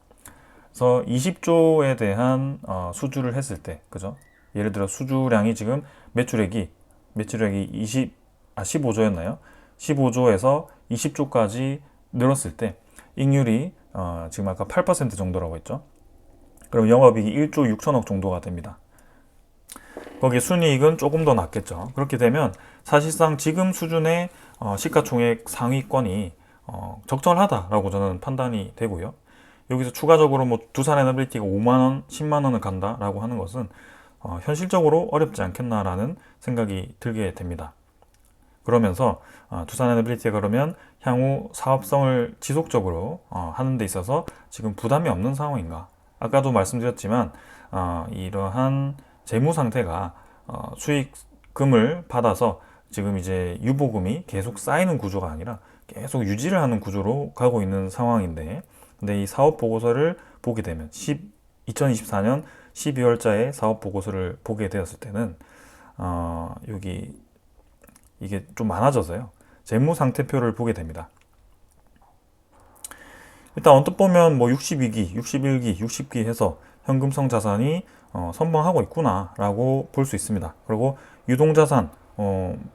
S1: 그래서 20조에 대한 수주를 했을 때, 그죠? 예를 들어 수주량이 지금 매출액이 15조였나요? 15조에서 20조까지 늘었을 때 잉율이 지금 아까 8% 정도라고 했죠. 그럼 영업이익이 1조 6천억 정도가 됩니다. 거기에 순이익은 조금 더 낮겠죠. 그렇게 되면 사실상 지금 수준의 시가총액 상위권이 적절하다라고 저는 판단이 되고요. 여기서 추가적으로 뭐 두산 에너빌리티가 5만 원, 10만 원을 간다라고 하는 것은 현실적으로 어렵지 않겠나라는 생각이 들게 됩니다. 그러면서 두산 에너빌리티가 그러면 향후 사업성을 지속적으로 하는 데 있어서 지금 부담이 없는 상황인가? 아까도 말씀드렸지만 이러한 재무 상태가 수익금을 받아서 지금 이제 유보금이 계속 쌓이는 구조가 아니라 계속 유지를 하는 구조로 가고 있는 상황인데, 근데 이 사업 보고서를 보게 되면 2024년 12월자에 사업 보고서를 보게 되었을 때는 여기 이게 좀 많아져서요. 재무 상태표를 보게 됩니다. 일단 언뜻 보면 뭐 62기, 61기, 60기 해서 현금성 자산이 선방하고 있구나 라고 볼 수 있습니다. 그리고 유동자산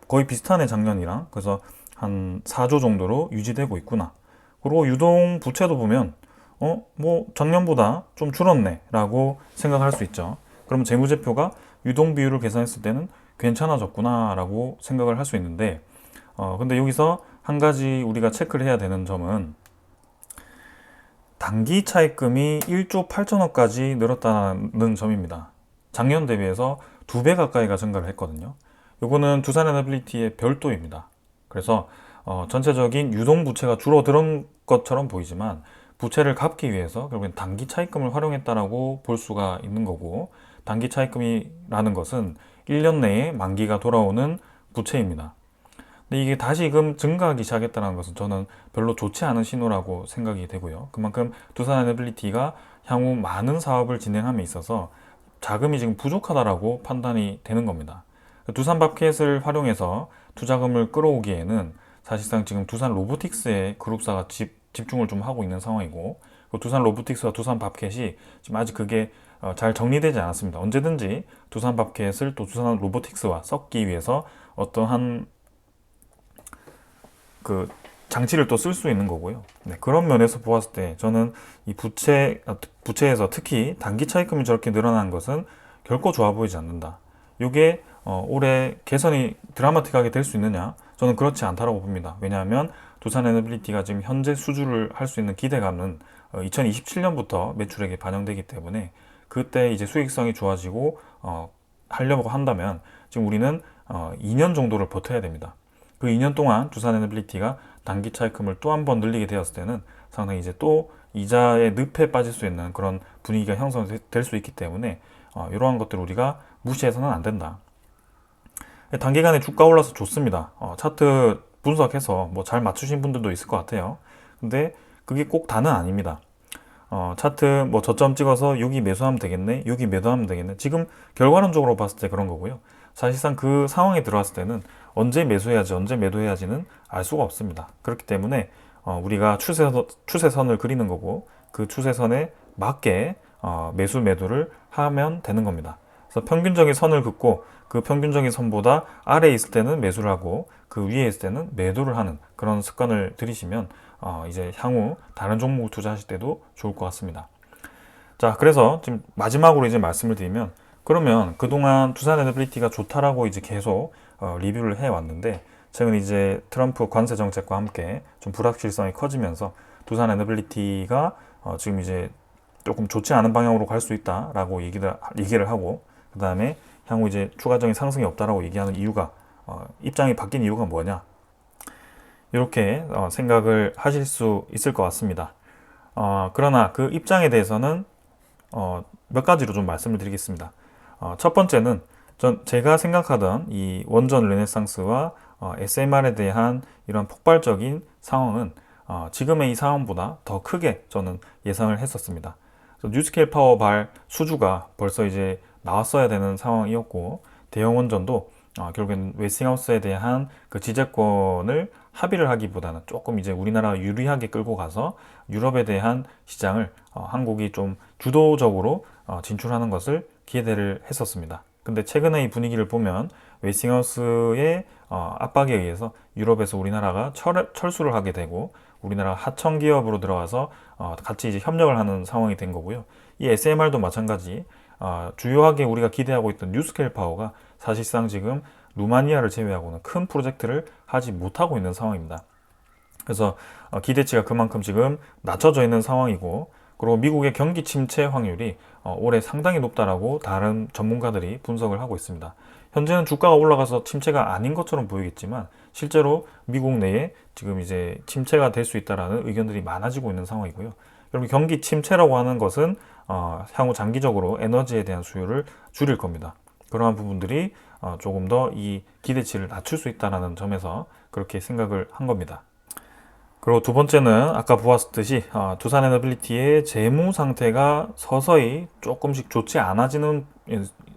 S1: 거의 비슷하네 작년이랑. 그래서 한 4조 정도로 유지되고 있구나. 그리고 유동 부채도 보면 뭐 작년보다 좀 줄었네 라고 생각할 수 있죠. 그럼 재무제표가 유동 비율을 계산했을 때는 괜찮아졌구나 라고 생각을 할 수 있는데, 근데 여기서 한 가지 우리가 체크를 해야 되는 점은 단기 차입금이 1조 8천억까지 늘었다는 점입니다. 작년 대비해서 2배 가까이가 증가를 했거든요. 요거는 두산 에너빌리티의 별도입니다. 그래서 전체적인 유동 부채가 줄어든 것처럼 보이지만 부채를 갚기 위해서 결국엔 단기 차입금을 활용했다라고 볼 수가 있는 거고, 단기 차입금이라는 것은 1년 내에 만기가 돌아오는 부채입니다. 근데 이게 다시금 증가하기 시작했다는 것은 저는 별로 좋지 않은 신호라고 생각이 되고요. 그만큼 두산 에너빌리티가 향후 많은 사업을 진행함에 있어서 자금이 지금 부족하다라고 판단이 되는 겁니다. 두산밥켓을 활용해서 투자금을 끌어오기에는 사실상 지금 두산 로보틱스의 그룹사가 집중을 좀 하고 있는 상황이고, 두산 로보틱스와 두산 밥켓이 지금 아직 그게 잘 정리되지 않았습니다. 언제든지 두산 밥켓을 또 두산 로보틱스와 섞기 위해서 어떠한 그 장치를 또 쓸 수 있는 거고요. 네, 그런 면에서 보았을 때 저는 이 부채에서 특히 단기 차입금이 저렇게 늘어난 것은 결코 좋아 보이지 않는다. 이게 올해 개선이 드라마틱하게 될 수 있느냐? 저는 그렇지 않다고 봅니다. 왜냐하면 두산 에너빌리티가 지금 현재 수주를 할 수 있는 기대감은 2027년부터 매출액에 반영되기 때문에 그때 이제 수익성이 좋아지고 하려고 한다면 지금 우리는 2년 정도를 버텨야 됩니다. 그 2년 동안 두산 에너빌리티가 단기 차입금을 또 한 번 늘리게 되었을 때는 상당히 이제 또 이자의 늪에 빠질 수 있는 그런 분위기가 형성될 수 있기 때문에 이러한 것들을 우리가 무시해서는 안 된다. 단기간에 주가 올라서 좋습니다. 차트 분석해서 뭐 잘 맞추신 분들도 있을 것 같아요. 근데 그게 꼭 다는 아닙니다. 차트 뭐 저점 찍어서 여기 매수하면 되겠네, 여기 매도하면 되겠네. 지금 결과론적으로 봤을 때 그런 거고요. 사실상 그 상황에 들어왔을 때는 언제 매수해야지, 언제 매도해야지는 알 수가 없습니다. 그렇기 때문에 우리가 추세선을 그리는 거고, 그 추세선에 맞게 매수 매도를 하면 되는 겁니다. 그래서 평균적인 선을 긋고 그 평균적인 선보다 아래에 있을 때는 매수를 하고 그 위에 있을 때는 매도를 하는 그런 습관을 들이시면 이제 향후 다른 종목을 투자하실 때도 좋을 것 같습니다. 자, 그래서 지금 마지막으로 이제 말씀을 드리면, 그러면 그동안 두산 에너빌리티가 좋다라고 이제 계속 리뷰를 해 왔는데, 최근 이제 트럼프 관세 정책과 함께 좀 불확실성이 커지면서 두산 에너빌리티가 지금 이제 조금 좋지 않은 방향으로 갈 수 있다라고 얘기를 하고, 그 다음에 향후 이제 추가적인 상승이 없다라고 얘기하는 이유가 입장이 바뀐 이유가 뭐냐, 이렇게 생각을 하실 수 있을 것 같습니다. 그러나 그 입장에 대해서는 몇 가지로 좀 말씀을 드리겠습니다. 첫 번째는 제가 생각하던 이 원전 르네상스와 SMR에 대한 이런 폭발적인 상황은 지금의 이 상황보다 더 크게 저는 예상을 했었습니다. 그래서 뉴스케일 파워발 수주가 벌써 이제 나왔어야 되는 상황이었고, 대형 원전도 결국엔 웨스팅하우스에 대한 그 지재권을 합의를 하기보다는 조금 이제 우리나라가 유리하게 끌고 가서 유럽에 대한 시장을 한국이 좀 주도적으로 진출하는 것을 기대를 했었습니다. 근데 최근의 이 분위기를 보면 웨스팅하우스의 압박에 의해서 유럽에서 우리나라가 철수를 하게 되고, 우리나라 하청 기업으로 들어가서 같이 이제 협력을 하는 상황이 된 거고요. 이 SMR도 마찬가지, 주요하게 우리가 기대하고 있던 뉴스케일 파워가 사실상 지금 루마니아를 제외하고는 큰 프로젝트를 하지 못하고 있는 상황입니다. 그래서 기대치가 그만큼 지금 낮춰져 있는 상황이고, 그리고 미국의 경기 침체 확률이 올해 상당히 높다라고 다른 전문가들이 분석을 하고 있습니다. 현재는 주가가 올라가서 침체가 아닌 것처럼 보이겠지만 실제로 미국 내에 지금 이제 침체가 될 수 있다라는 의견들이 많아지고 있는 상황이고요. 여러분, 경기 침체라고 하는 것은 향후 장기적으로 에너지에 대한 수요를 줄일 겁니다. 그러한 부분들이 조금 더 이 기대치를 낮출 수 있다는 점에서 그렇게 생각을 한 겁니다. 그리고 두 번째는 아까 보았듯이 두산에너빌리티의 재무 상태가 서서히 조금씩 좋지 않아지는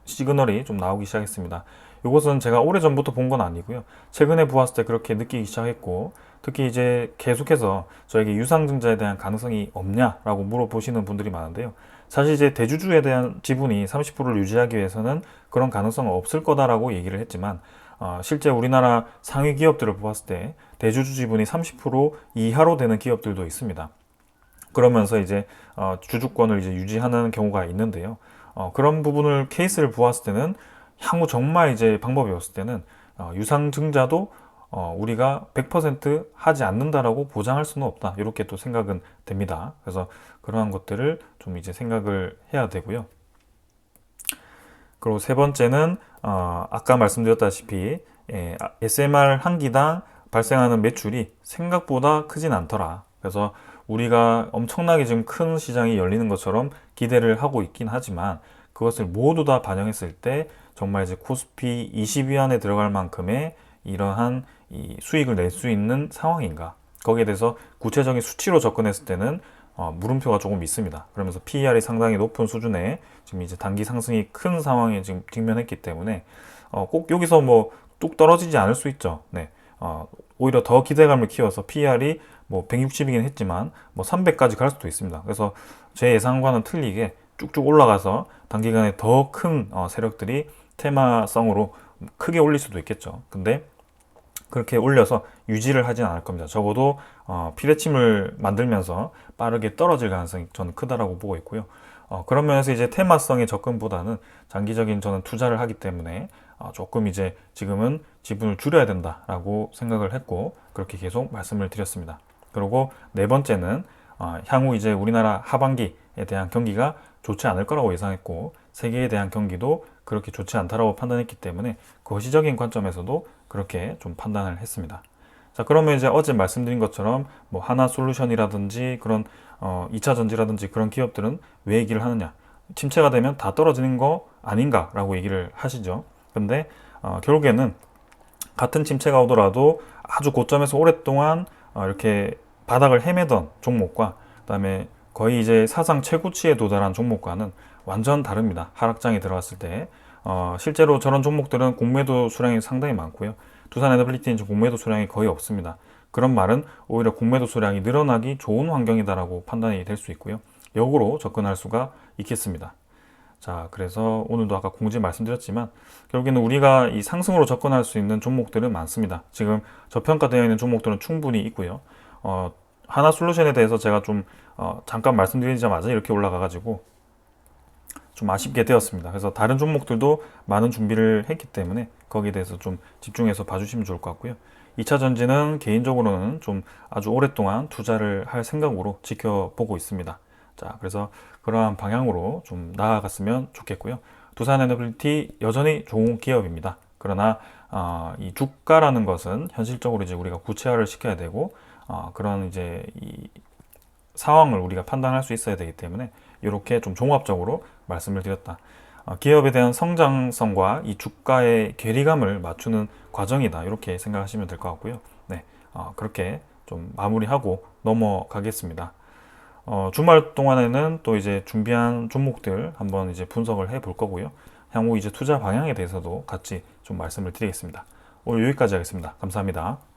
S1: 시그널이 좀 나오기 시작했습니다. 이것은 제가 오래전부터 본 건 아니고요. 최근에 보았을 때 그렇게 느끼기 시작했고, 특히 이제 계속해서 저에게 유상증자에 대한 가능성이 없냐라고 물어보시는 분들이 많은데요. 사실 이제 대주주에 대한 지분이 30%를 유지하기 위해서는 그런 가능성은 없을 거다라고 얘기를 했지만, 실제 우리나라 상위 기업들을 보았을 때 대주주 지분이 30% 이하로 되는 기업들도 있습니다. 그러면서 이제 주주권을 이제 유지하는 경우가 있는데요. 그런 부분을 케이스를 보았을 때는 향후 정말 이제 방법이 없을 때는 유상증자도 우리가 100% 하지 않는다라고 보장할 수는 없다. 이렇게 또 생각은 됩니다. 그래서 그러한 것들을 좀 이제 생각을 해야 되고요. 그리고 세 번째는 아까 말씀드렸다시피 SMR 한 기당 발생하는 매출이 생각보다 크진 않더라. 그래서 우리가 엄청나게 지금 큰 시장이 열리는 것처럼 기대를 하고 있긴 하지만, 그것을 모두 다 반영했을 때 정말 이제 코스피 20위 안에 들어갈 만큼의 이러한 이 수익을 낼 수 있는 상황인가, 거기에 대해서 구체적인 수치로 접근했을 때는 물음표가 조금 있습니다. 그러면서 PER이 상당히 높은 수준에 지금 이제 단기 상승이 큰 상황에 지금 직면했기 때문에 꼭 여기서 뭐 뚝 떨어지지 않을 수 있죠. 네. 오히려 더 기대감을 키워서 PER이 뭐 160이긴 했지만 뭐 300까지 갈 수도 있습니다. 그래서 제 예상과는 틀리게 쭉쭉 올라가서 단기간에 더 큰 세력들이 테마성으로 크게 올릴 수도 있겠죠. 근데 그렇게 올려서 유지를 하진 않을 겁니다. 적어도 피레침을 만들면서 빠르게 떨어질 가능성이 저는 크다라고 보고 있고요. 그런 면에서 이제 테마성의 접근보다는 장기적인 저는 투자를 하기 때문에 조금 이제 지금은 지분을 줄여야 된다라고 생각을 했고, 그렇게 계속 말씀을 드렸습니다. 그리고 네 번째는 향후 이제 우리나라 하반기에 대한 경기가 좋지 않을 거라고 예상했고, 세계에 대한 경기도 그렇게 좋지 않다라고 판단했기 때문에 거시적인 관점에서도 그렇게 좀 판단을 했습니다. 자, 그러면 이제 어제 말씀드린 것처럼 뭐 하나솔루션이라든지 그런 2차 전지라든지 그런 기업들은 왜 얘기를 하느냐? 침체가 되면 다 떨어지는 거 아닌가라고 얘기를 하시죠. 근데 결국에는 같은 침체가 오더라도 아주 고점에서 오랫동안 이렇게 바닥을 헤매던 종목과 그다음에 거의 이제 사상 최고치에 도달한 종목과는 완전 다릅니다. 하락장에 들어갔을 때 실제로 저런 종목들은 공매도 수량이 상당히 많고요. 두산에너빌리티는 공매도 수량이 거의 없습니다. 그런 말은 오히려 공매도 수량이 늘어나기 좋은 환경이다라고 판단이 될 수 있고요. 역으로 접근할 수가 있겠습니다. 자, 그래서 오늘도 아까 공지 말씀드렸지만 결국에는 우리가 이 상승으로 접근할 수 있는 종목들은 많습니다. 지금 저평가되어 있는 종목들은 충분히 있고요. 하나솔루션에 대해서 제가 좀 잠깐 말씀드리자마자 이렇게 올라가가지고 좀 아쉽게 되었습니다. 그래서 다른 종목들도 많은 준비를 했기 때문에 거기에 대해서 좀 집중해서 봐주시면 좋을 것 같고요. 2차 전지는 개인적으로는 좀 아주 오랫동안 투자를 할 생각으로 지켜보고 있습니다. 자, 그래서 그러한 방향으로 좀 나아갔으면 좋겠고요. 두산에너빌리티 여전히 좋은 기업입니다. 그러나 이 주가라는 것은 현실적으로 이제 우리가 구체화를 시켜야 되고 그런 이제 이 상황을 우리가 판단할 수 있어야 되기 때문에 이렇게 좀 종합적으로 말씀을 드렸다. 기업에 대한 성장성과 이 주가의 괴리감을 맞추는 과정이다. 이렇게 생각하시면 될 것 같고요. 네, 그렇게 좀 마무리하고 넘어가겠습니다. 주말 동안에는 또 이제 준비한 종목들 한번 이제 분석을 해 볼 거고요. 향후 이제 투자 방향에 대해서도 같이 좀 말씀을 드리겠습니다. 오늘 여기까지 하겠습니다. 감사합니다.